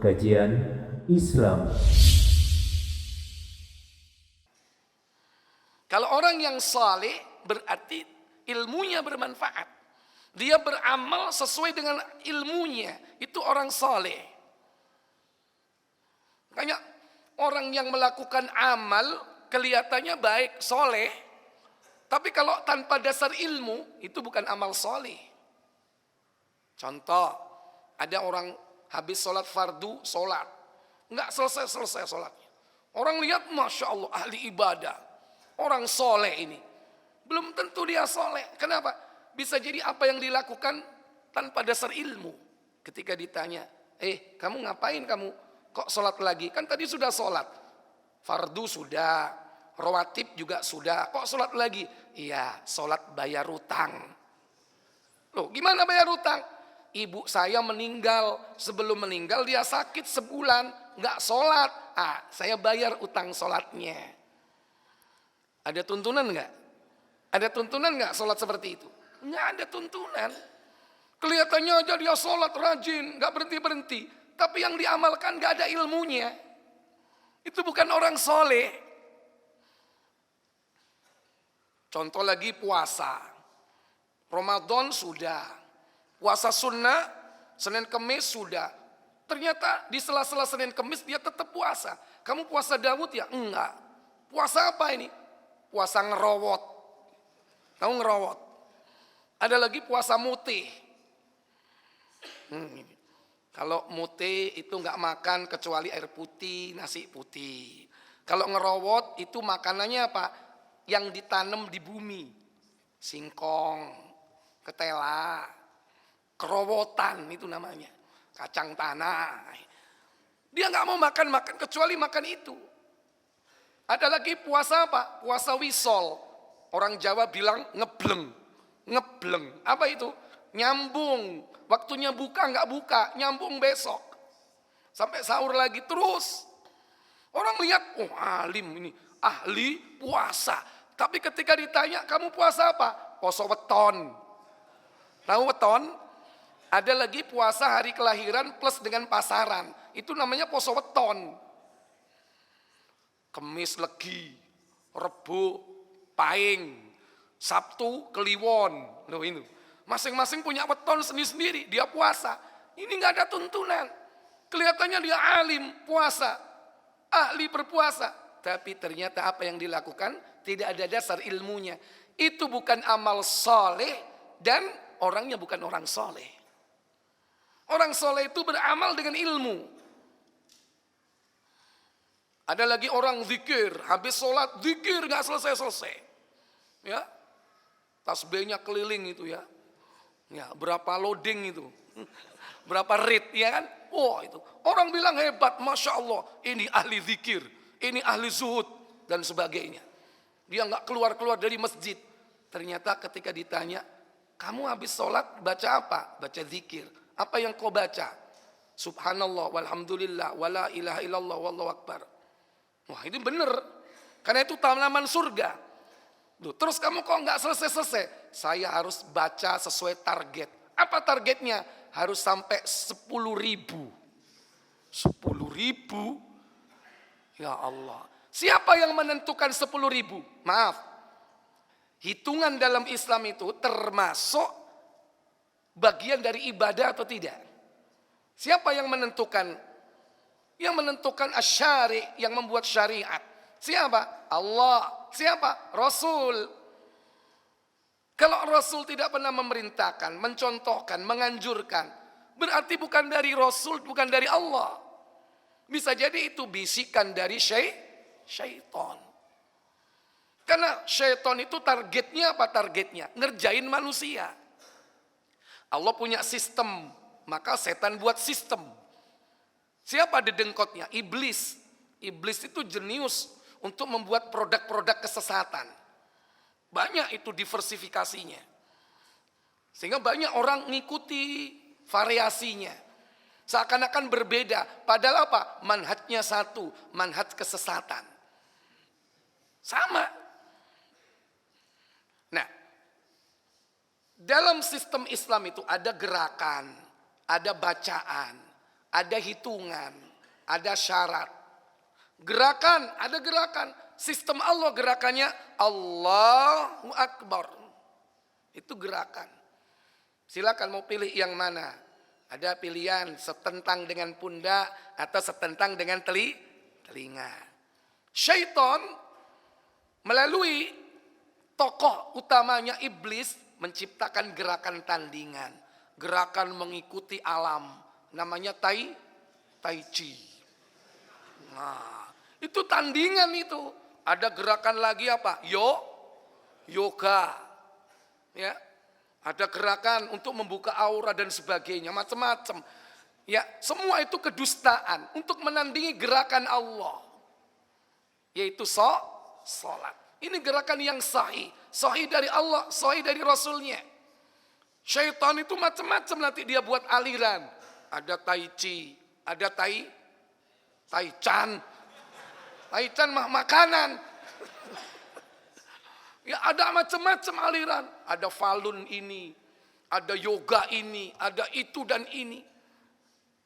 Kajian Islam. Kalau orang yang saleh berarti ilmunya bermanfaat. Dia beramal sesuai dengan ilmunya. Itu orang saleh. Makanya orang yang melakukan amal kelihatannya baik, soleh. Tapi kalau tanpa dasar ilmu, itu bukan amal soleh. Contoh, ada orang habis sholat fardu, sholat. Nggak selesai-selesai sholatnya. Orang lihat, Masya Allah, ahli ibadah. Orang soleh ini. Belum tentu dia soleh. Kenapa? Bisa jadi apa yang dilakukan tanpa dasar ilmu. Ketika ditanya, kamu ngapain kamu? Kok sholat lagi? Kan tadi sudah sholat. Fardu sudah. Rawatib juga sudah. Kok sholat lagi? Iya, sholat bayar utang. Loh, gimana bayar utang? Ibu saya meninggal. Sebelum meninggal dia sakit sebulan. Nggak sholat. Saya bayar utang sholatnya. Ada tuntunan nggak? Ada tuntunan nggak sholat seperti itu? Nggak ada tuntunan. Kelihatannya aja dia sholat rajin, nggak berhenti-berhenti. Tapi yang diamalkan nggak ada ilmunya. Itu bukan orang soleh. Contoh lagi puasa. Ramadan sudah. Puasa sunnah, Senin Kemis sudah. Ternyata di sela-sela Senin Kemis dia tetap puasa. Kamu puasa Daud ya? Enggak. Puasa apa ini? Puasa ngerowot. Tahu ngerowot? Ada lagi puasa mutih. Kalau mutih itu nggak makan kecuali air putih, nasi putih. Kalau ngerowot itu makanannya apa? Yang ditanam di bumi. Singkong, ketela, kerowotan itu namanya. Kacang tanah. Dia nggak mau makan kecuali makan itu. Ada lagi puasa apa? Puasa wisol. Orang Jawa bilang ngebleng. Ngebleng. Apa itu? Nyambung. Waktunya buka nggak buka. Nyambung besok. Sampai sahur lagi terus. Orang lihat, alim ini. Ahli puasa. Tapi ketika ditanya, kamu puasa apa? Poso weton. Tahu weton? Ada lagi puasa hari kelahiran plus dengan pasaran. Itu namanya poso weton. Kemis legi, Rebo, Paing, Sabtu Kliwon. Loh ini, masing-masing punya weton sendiri-sendiri. Dia puasa. Ini nggak ada tuntunan. Kelihatannya dia alim puasa, ahli berpuasa. Tapi ternyata apa yang dilakukan tidak ada dasar ilmunya. Itu bukan amal soleh dan orangnya bukan orang soleh. Orang soleh itu beramal dengan ilmu. Ada lagi orang zikir, habis sholat zikir nggak selesai-selesai. Ya, tasbihnya keliling itu ya. Ya, berapa loading itu, berapa read ya kan? Itu orang bilang hebat, masya Allah. Ini ahli zikir, ini ahli zuhud dan sebagainya. Dia nggak keluar dari masjid. Ternyata ketika ditanya, kamu habis sholat baca apa? Baca zikir. Apa yang kau baca? Subhanallah, walhamdulillah, wala ilaha illallah, wallahu akbar. Wah ini benar, karena itu tanaman surga. Terus kamu kok nggak selesai-selesai? Saya harus baca sesuai target. Apa targetnya? Harus sampai 10.000. 10.000? Ya Allah. Siapa yang menentukan 10.000? Maaf. Hitungan dalam Islam itu termasuk bagian dari ibadah atau tidak? Siapa yang menentukan? Yang menentukan asyari, yang membuat syariat. Siapa? Allah. Siapa? Rasul. Kalau Rasul tidak pernah memerintahkan, mencontohkan, menganjurkan, berarti bukan dari Rasul, bukan dari Allah. Bisa jadi itu bisikan dari syaitan. Karena syaitan itu targetnya apa? Targetnya ngerjain manusia. Allah punya sistem, maka setan buat sistem. Siapa dedengkotnya? Iblis. Iblis itu jenius untuk membuat produk-produk kesesatan. Banyak itu diversifikasinya. Sehingga banyak orang ngikuti variasinya. Seakan-akan berbeda. Padahal apa? Manhajnya satu. Manhaj kesesatan. Sama. Nah, dalam sistem Islam itu ada gerakan, ada bacaan, ada hitungan, ada syarat. Gerakan, ada gerakan. Sistem Allah gerakannya Allahu Akbar. Itu gerakan. Silakan mau pilih yang mana. Ada pilihan setentang dengan pundak atau setentang dengan telinga. Syaitan melalui tokoh utamanya iblis menciptakan gerakan tandingan. Gerakan mengikuti alam. Namanya tai chi. Nah, itu tandingan itu. Ada gerakan lagi apa? Yoga. Ya. Ada gerakan untuk membuka aura dan sebagainya, macam-macam. Ya, semua itu kedustaan untuk menandingi gerakan Allah. Yaitu salat. Ini gerakan yang sahih. Sahih dari Allah, sahih dari Rasulnya. Syaitan itu macam-macam nanti dia buat aliran. Ada tai chi, ada tai chan. Tai chan mah makanan. Ya ada macam-macam aliran. Ada falun ini, ada yoga ini, ada itu dan ini.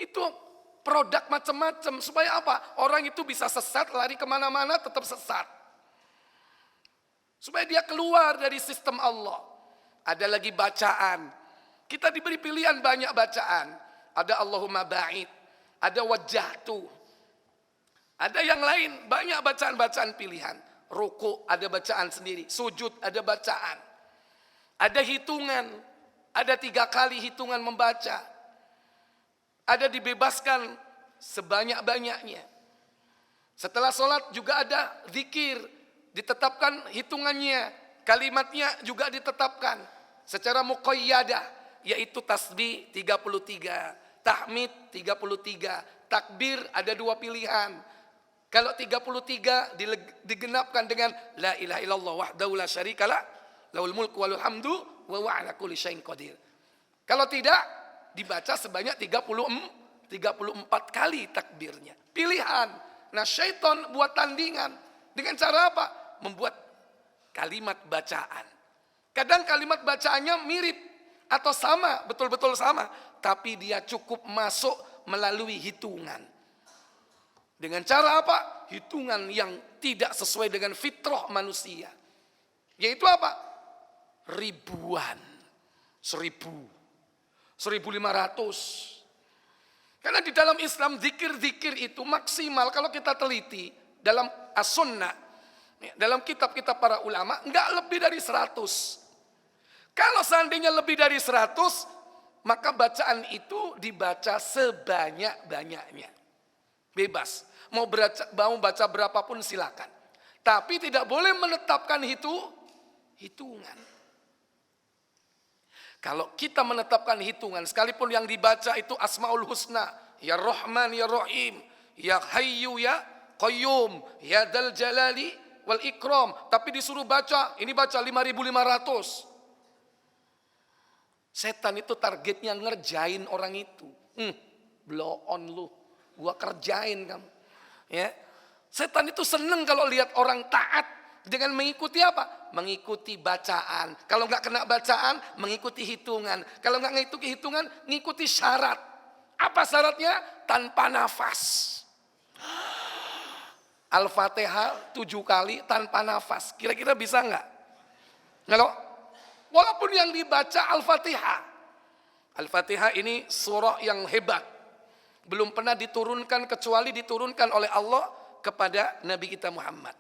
Itu produk macam-macam. Supaya apa? Orang itu bisa sesat, lari kemana-mana tetap sesat. Supaya dia keluar dari sistem Allah. Ada lagi bacaan. Kita diberi pilihan banyak bacaan. Ada Allahumma ba'id. Ada wajjahtu. Ada yang lain, banyak bacaan-bacaan pilihan. Ruku ada bacaan sendiri, sujud ada bacaan. Ada hitungan, ada 3 kali hitungan membaca. Ada dibebaskan sebanyak-banyaknya. Setelah sholat juga ada zikir, ditetapkan hitungannya, kalimatnya juga ditetapkan. Secara muqayyadah, yaitu tasbih 33, tahmid 33, takbir ada 2 pilihan. Kalau 33 digenapkan dengan la ilaha illallah wahdahu la syarikalah lahul mulku walul hamdu wa huwa ala kulli syai'in qadir. Kalau tidak dibaca sebanyak 34 kali takbirnya. Pilihan. Nah, syaitan buat tandingan dengan cara apa? Membuat kalimat bacaan. Kadang kalimat bacaannya mirip atau sama, betul-betul sama, tapi dia cukup masuk melalui hitungan. Dengan cara apa? Hitungan yang tidak sesuai dengan fitrah manusia. Yaitu apa? Ribuan. 1000. 1500. Karena di dalam Islam zikir-zikir itu maksimal kalau kita teliti dalam as-sunnah, dalam kitab-kitab para ulama, enggak lebih dari 100. Kalau seandainya lebih dari 100, maka bacaan itu dibaca sebanyak-banyaknya. Bebas. Mau baca berapapun silakan. Tapi tidak boleh menetapkan hitungan. Kalau kita menetapkan hitungan, sekalipun yang dibaca itu Asmaul Husna, Ya Rahman, Ya Rahim, Ya Hayyu, Ya Qayyum, Ya Dzal Jalali wal Ikram. Tapi disuruh baca, ini baca 5.500. Setan itu targetnya ngerjain orang itu. Blow on lu, gua kerjain kamu. Ya, setan itu seneng kalau lihat orang taat dengan mengikuti apa? Mengikuti bacaan. Kalau nggak kena bacaan, mengikuti hitungan. Kalau nggak mengikuti hitungan, mengikuti syarat. Apa syaratnya? Tanpa nafas. Al-Fatihah 7 kali tanpa nafas. Kira-kira bisa nggak? Kalau walaupun yang dibaca Al-Fatihah. Al-Fatihah ini surah yang hebat. Belum pernah diturunkan kecuali diturunkan oleh Allah kepada Nabi kita Muhammad.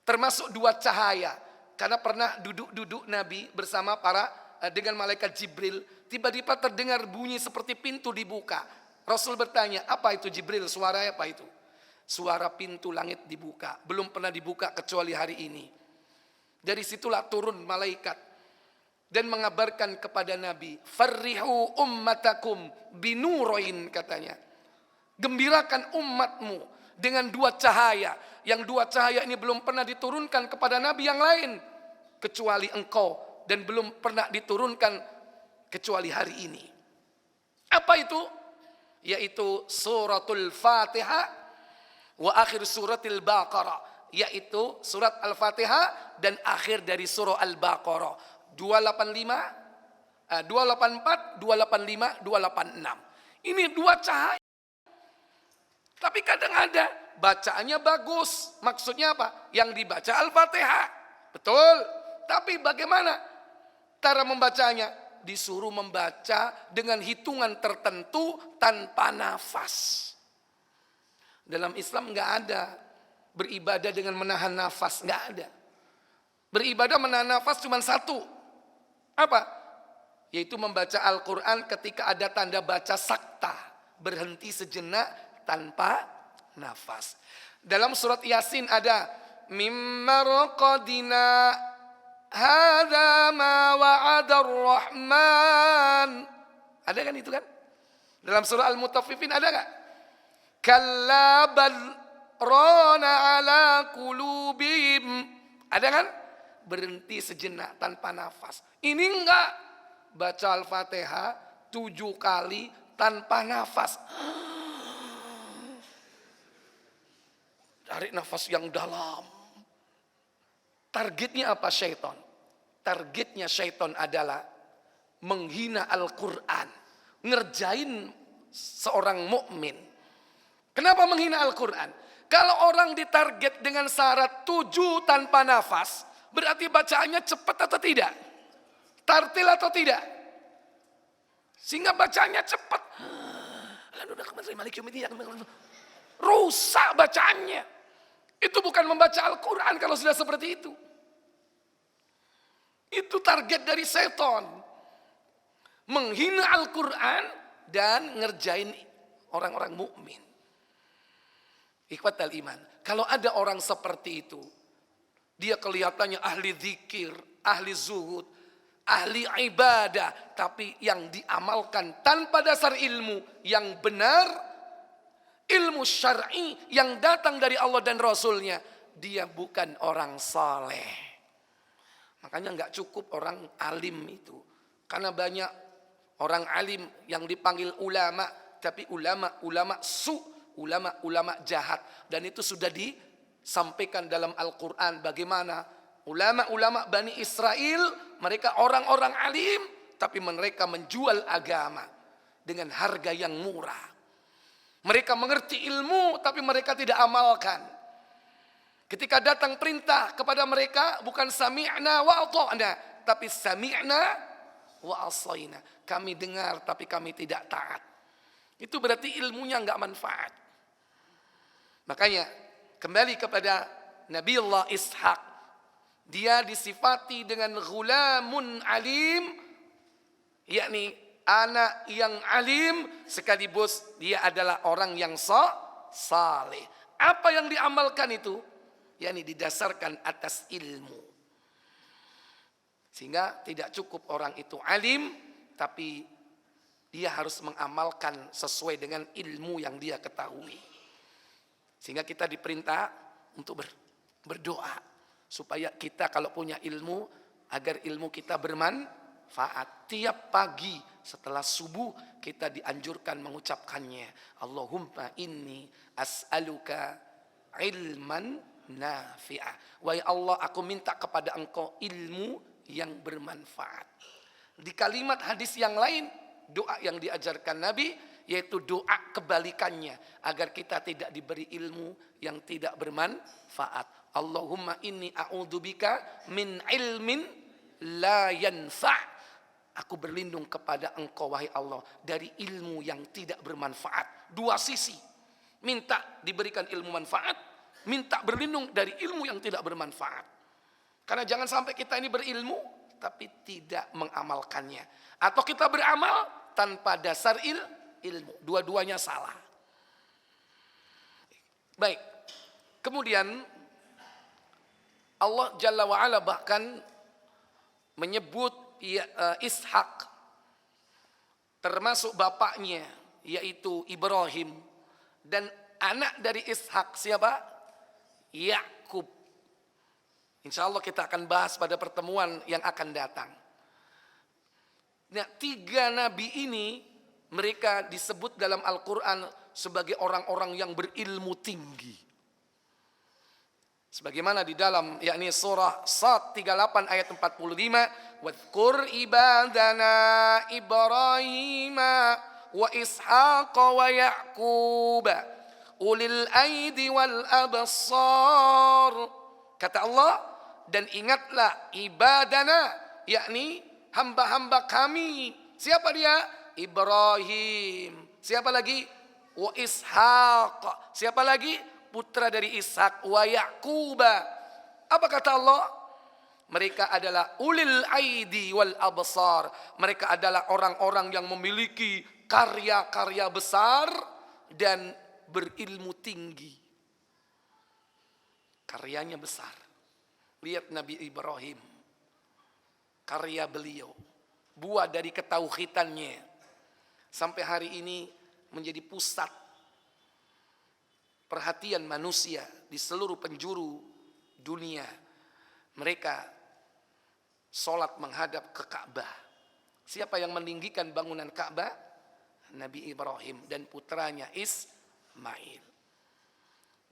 Termasuk 2 cahaya. Karena pernah duduk Nabi bersama dengan malaikat Jibril. Tiba-tiba terdengar bunyi seperti pintu dibuka. Rasul bertanya, apa itu Jibril? Suara apa itu? Suara pintu langit dibuka. Belum pernah dibuka kecuali hari ini. Dari situlah turun malaikat. Dan mengabarkan kepada Nabi, farrihu ummatakum binuroin katanya. Gembirakan umatmu dengan 2 cahaya. Yang 2 cahaya ini belum pernah diturunkan kepada Nabi yang lain. Kecuali engkau. Dan belum pernah diturunkan kecuali hari ini. Apa itu? Yaitu suratul Fatihah wa akhir suratil Baqarah. Yaitu surat Al-Fatihah dan akhir dari surah Al-Baqarah. 285, 284, 285, 286. Ini 2 cahaya. Tapi kadang ada, bacaannya bagus. Maksudnya apa? Yang dibaca Al-Fatihah. Betul. Tapi bagaimana cara membacanya? Disuruh membaca dengan hitungan tertentu tanpa nafas. Dalam Islam nggak ada beribadah dengan menahan nafas, nggak ada. Beribadah menahan nafas cuma satu. Apa? Yaitu membaca Al-Quran ketika ada tanda baca sakta. Berhenti sejenak tanpa nafas. Dalam surat Yasin ada mimma raqadina hadza ma wa'adar rahman. Ada kan itu kan? Dalam surah Al-Mutaffifin ada enggak? Kalla bal rana ala qulubihim. Ada kan? Berhenti sejenak tanpa nafas. Ini enggak. Baca Al-Fatihah 7 kali tanpa nafas. Tarik nafas yang dalam. Targetnya apa syaitan? Targetnya syaitan adalah menghina Al-Quran. Ngerjain seorang mukmin. Kenapa menghina Al-Quran? Kalau orang ditarget dengan syarat 7 tanpa nafas, berarti bacaannya cepat atau tidak? Tartil atau tidak? Sehingga bacaannya cepat. Rusak bacaannya. Itu bukan membaca Al-Quran kalau sudah seperti itu. Itu target dari setan. Menghina Al-Quran dan ngerjain orang-orang mukmin. Ikhwatal iman. Kalau ada orang seperti itu, dia kelihatannya ahli zikir, ahli zuhud, ahli ibadah, tapi yang diamalkan tanpa dasar ilmu yang benar, ilmu syar'i yang datang dari Allah dan Rasulnya, dia bukan orang saleh. Makanya nggak cukup orang alim itu, karena banyak orang alim yang dipanggil ulama, tapi ulama su, ulama jahat, dan itu sudah disampaikan dalam Al-Quran. Bagaimana ulama Bani Israel, mereka orang-orang alim, tapi mereka menjual agama dengan harga yang murah. Mereka mengerti ilmu tapi mereka tidak amalkan. Ketika datang perintah kepada mereka bukan sami'na wa ata'na, tapi sami'na wa asaina. Kami dengar tapi kami tidak taat. Itu berarti ilmunya enggak manfaat. Makanya kembali kepada Nabiullah Ishaq. Dia disifati dengan ghulamun alim, yakni anak yang alim sekaligus dia adalah orang yang saleh. Apa yang diamalkan itu? yakni didasarkan atas ilmu. Sehingga tidak cukup orang itu alim, tapi dia harus mengamalkan sesuai dengan ilmu yang dia ketahui. Sehingga kita diperintah untuk berdoa. Supaya kita kalau punya ilmu, agar ilmu kita bermanfaat. Tiap pagi setelah subuh kita dianjurkan mengucapkannya. Allahumma inni as'aluka ilman nafi'ah. Wahai Allah, aku minta kepada engkau ilmu yang bermanfaat. Di kalimat hadis yang lain, doa yang diajarkan Nabi, yaitu doa kebalikannya. Agar kita tidak diberi ilmu yang tidak bermanfaat. Allahumma inni a'udzubika min ilmin la yanfa'. Aku berlindung kepada engkau wahai Allah dari ilmu yang tidak bermanfaat. Dua sisi. Minta diberikan ilmu manfaat, minta berlindung dari ilmu yang tidak bermanfaat. Karena jangan sampai kita ini berilmu tapi tidak mengamalkannya. Atau kita beramal tanpa dasar ilmu. Dua-duanya salah. Baik. Kemudian Allah Jalla wa'ala bahkan menyebut Ishak termasuk bapaknya yaitu Ibrahim, dan anak dari Ishak siapa? Yakub. Insya Allah kita akan bahas pada pertemuan yang akan datang. Nah, tiga nabi ini mereka disebut dalam Al-Quran sebagai orang-orang yang berilmu tinggi. Sebagaimana di dalam yakni surah Sad 38 ayat 45, wadhkur ibadana Ibrahim wa Ishaq wa Ya'qub ulil aidi wal absar. Kata Allah, dan ingatlah ibadana, yakni hamba-hamba kami. Siapa dia? Ibrahim. Siapa lagi? Wa Ishaq. Siapa lagi? Putra dari Ishak. Wa Yaquba. Apa kata Allah? Mereka adalah ulil aidi wal absar. Mereka adalah orang-orang yang memiliki karya-karya besar dan berilmu tinggi. Karyanya besar. Lihat Nabi Ibrahim. Karya beliau. Buah dari ketauhidannya. Sampai hari ini menjadi pusat perhatian manusia di seluruh penjuru dunia. Mereka sholat menghadap ke Ka'bah. Siapa yang meninggikan bangunan Ka'bah? Nabi Ibrahim dan putranya Ismail.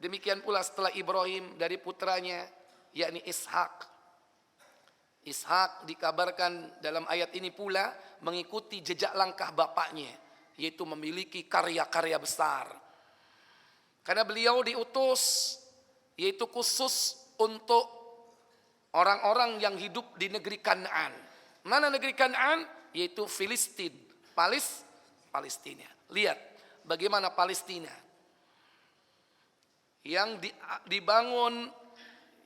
Demikian pula setelah Ibrahim dari putranya yakni Ishak. Ishak dikabarkan dalam ayat ini pula mengikuti jejak langkah bapaknya, yaitu memiliki karya-karya besar. Karena beliau diutus yaitu khusus untuk orang-orang yang hidup di negeri Kanaan. Mana negeri Kanaan? Yaitu Filistin, Palestina. Lihat bagaimana Palestina yang dibangun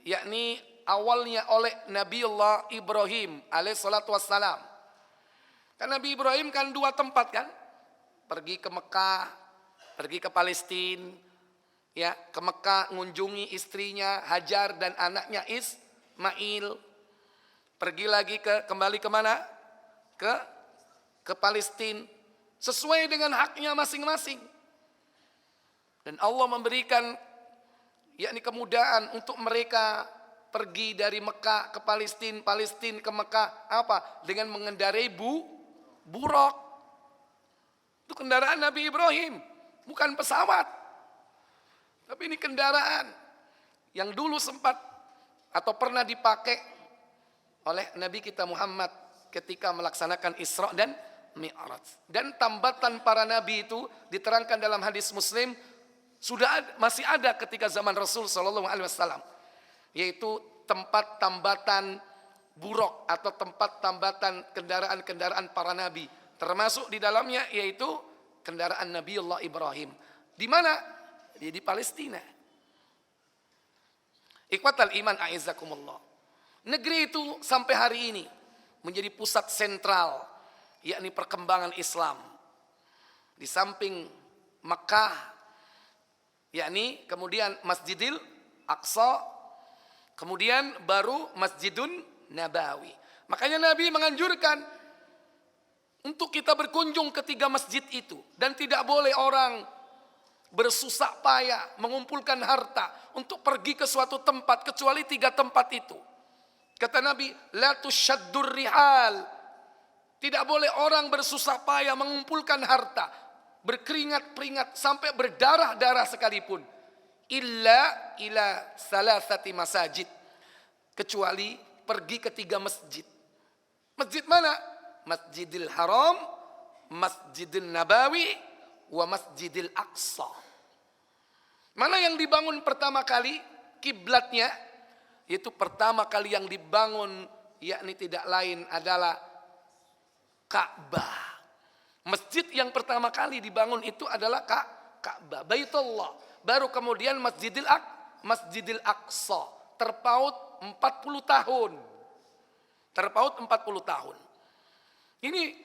yakni awalnya oleh Nabiullah Ibrahim alaihissalatu wassalam. Karena Nabi Ibrahim kan dua tempat kan, pergi ke Mekah, pergi ke Palestina, ya ke Mekah mengunjungi istrinya Hajar dan anaknya Ismail. Pergi lagi kembali kemana? Ke Palestina, sesuai dengan haknya masing-masing. Dan Allah memberikan yakni kemudahan untuk mereka pergi dari Mekah ke Palestina, Palestina ke Mekah. Apa? Dengan mengendarai buruk. Itu kendaraan Nabi Ibrahim, bukan pesawat. Tapi ini kendaraan yang dulu sempat atau pernah dipakai oleh Nabi kita Muhammad ketika melaksanakan Isra dan Mi'raj. Dan tambatan para nabi itu diterangkan dalam hadis Muslim masih ada ketika zaman Rasul sallallahu alaihi wasallam, yaitu tempat tambatan buruk atau tempat tambatan kendaraan-kendaraan para nabi, termasuk di dalamnya yaitu kendaraan Nabiullah Ibrahim. Di mana? Di Palestina. Ikhwatal iman a'izzakumullah. Negeri itu sampai hari ini menjadi pusat sentral yakni perkembangan Islam. Di samping Makkah, yakni kemudian Masjidil Aqsa, kemudian baru Masjidun Nabawi. Makanya Nabi menganjurkan untuk kita berkunjung ke tiga masjid itu. Dan tidak boleh orang bersusah payah mengumpulkan harta untuk pergi ke suatu tempat kecuali tiga tempat itu. Kata Nabi, la tusyaddur rihal. Tidak boleh orang bersusah payah mengumpulkan harta, berkeringat-keringat sampai berdarah-darah sekalipun, illa salasati masajid, kecuali pergi ke tiga masjid. Masjid mana? Masjidil Haram, Masjidil Nabawi, wa Masjidil Aqsa. Mana yang dibangun pertama kali kiblatnya? Yaitu pertama kali yang dibangun yakni tidak lain adalah Ka'bah. Masjid yang pertama kali dibangun itu adalah Ka'bah, Baitullah. Baru kemudian Masjidil Aqsa. Terpaut 40 tahun. Terpaut 40 tahun. Ini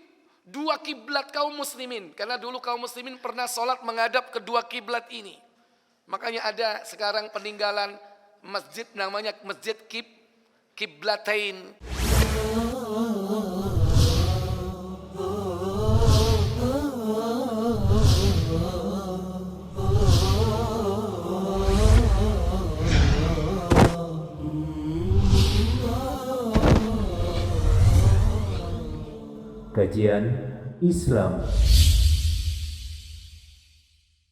dua kiblat kaum muslimin. Karena dulu kaum muslimin pernah sholat menghadap kedua kiblat ini. Makanya ada sekarang peninggalan masjid namanya Masjid Kiblatain. Kajian Islam.